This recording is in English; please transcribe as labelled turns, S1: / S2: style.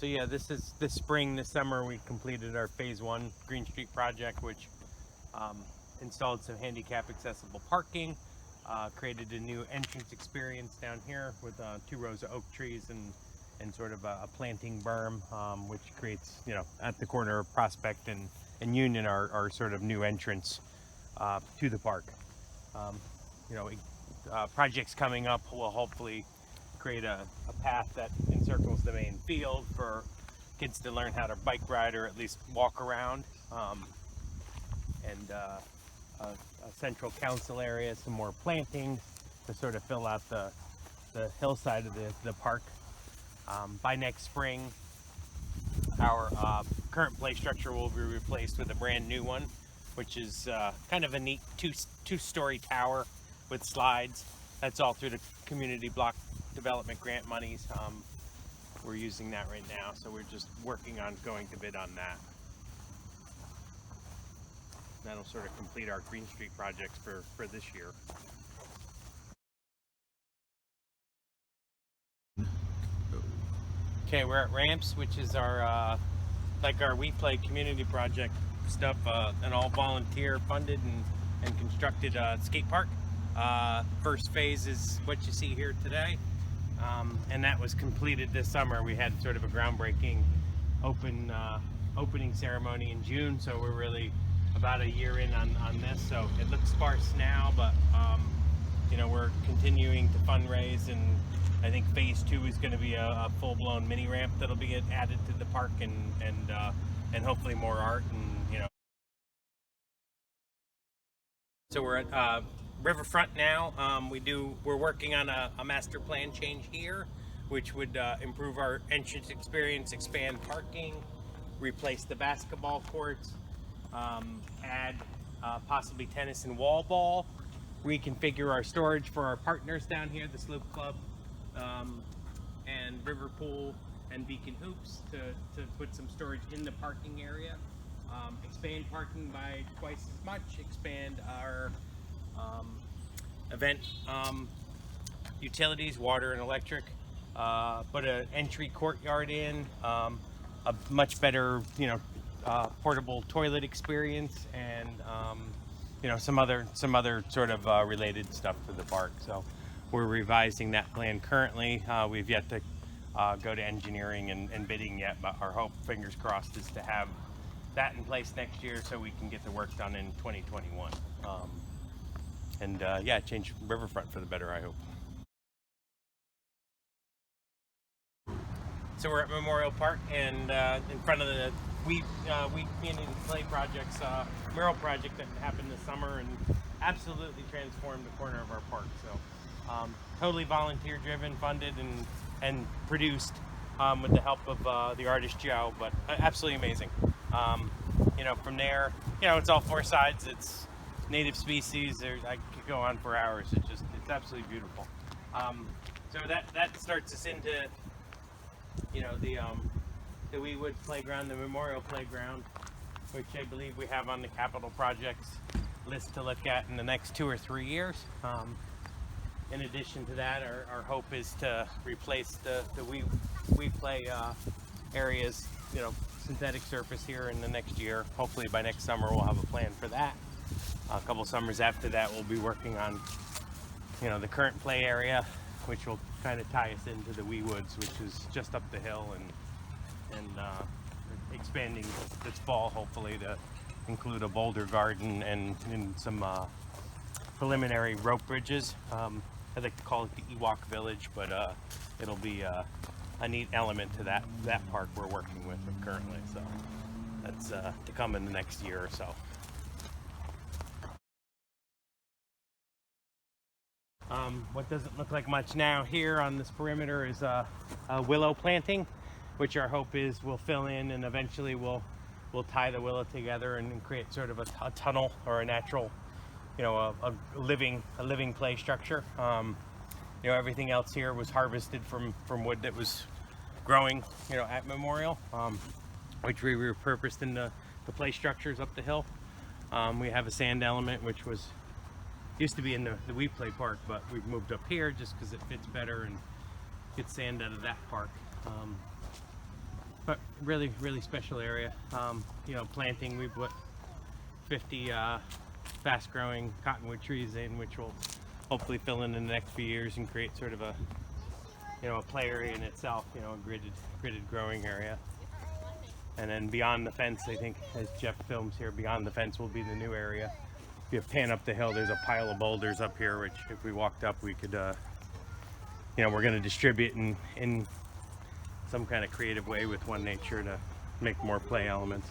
S1: So yeah, this summer we completed our phase 1 Green Street project, which installed some handicap accessible parking, created a new entrance experience down here with 2 rows of oak trees and sort of a planting berm, which creates, at the corner of Prospect and Union, our sort of new entrance to the park. Projects coming up will hopefully create a path that encircles the main field for kids to learn how to bike ride or at least walk around, and a central council area, some more plantings to sort of fill out the hillside of the park. By next spring, our current play structure will be replaced with a brand new one, which is kind of a neat two-story tower with slides. That's all through the community block development grant monies. We're using that right now, so we're just working on going to bid on that. That'll sort of complete our Green Street projects for this year. Okay, we're at Ramps, which is our like our We Play community project stuff, an all volunteer funded and constructed skate park. First phase is what you see here today, and that was completed this summer. We had sort of a groundbreaking opening ceremony in June, so we're really about a year in on this. So it looks sparse now, but we're continuing to fundraise, and I think phase 2 is going to be a full-blown mini ramp that'll be added to the park, and hopefully more art, and So we're at Riverfront now. We're working on a master plan change here, which would improve our entrance experience, expand parking, replace the basketball courts, add possibly tennis and wall ball, reconfigure our storage for our partners down here, the Slope Club, and River Pool and Beacon Hoops, to put some storage in the parking area. Expand parking by twice as much, expand our event utilities, water and electric, put an entry courtyard in, a much better portable toilet experience, and some other sort of related stuff to the park. So we're revising that plan currently. We've yet to go to engineering and bidding yet, but our hope, fingers crossed, is to have that in place next year so we can get the work done in 2021. Change Riverfront for the better, I hope. So we're at Memorial Park, and in front of the We Community Play Project's mural project that happened this summer and absolutely transformed the corner of our park. So totally volunteer driven, funded and produced with the help of the artist Joe, but absolutely amazing. From there, it's all 4 sides. It's native species. I could go on for hours. It's absolutely beautiful. So that starts us into the Weewood Playground, the Memorial Playground, which I believe we have on the capital projects list to look at in the next 2 or 3 years. In addition to that, our hope is to replace the We Play areas, synthetic surface here in the next year. Hopefully by next summer we'll have a plan for that. A couple summers after that we'll be working on the current play area, which will kind of tie us into the Wee Woods, which is just up the hill, and expanding this fall hopefully to include a boulder garden and some preliminary rope bridges. I'd like to call it the Ewok Village, but it'll be a neat element to that park we're working with currently. So that's to come in the next year or so. What doesn't look like much now here on this perimeter is a willow planting, which our hope is will fill in, and eventually we'll tie the willow together and create sort of a tunnel or a natural, a living play structure. Everything else here was harvested from wood that was growing, at Memorial, which we repurposed in the play structures up the hill. We have a sand element, which used to be in the We Play Park, but we've moved up here just because it fits better and gets sand out of that park. really special area. You know, planting, we put 50 fast-growing cottonwood trees in, which will hopefully fill in the next few years and create sort of a, you know, a play area in itself. You know, a gridded growing area. And then beyond the fence, I think, as Jeff films here, beyond the fence will be the new area. If you pan up the hill, there's a pile of boulders up here, which if we walked up, we could, you know, we're going to distribute in some kind of creative way with One Nature to make more play elements.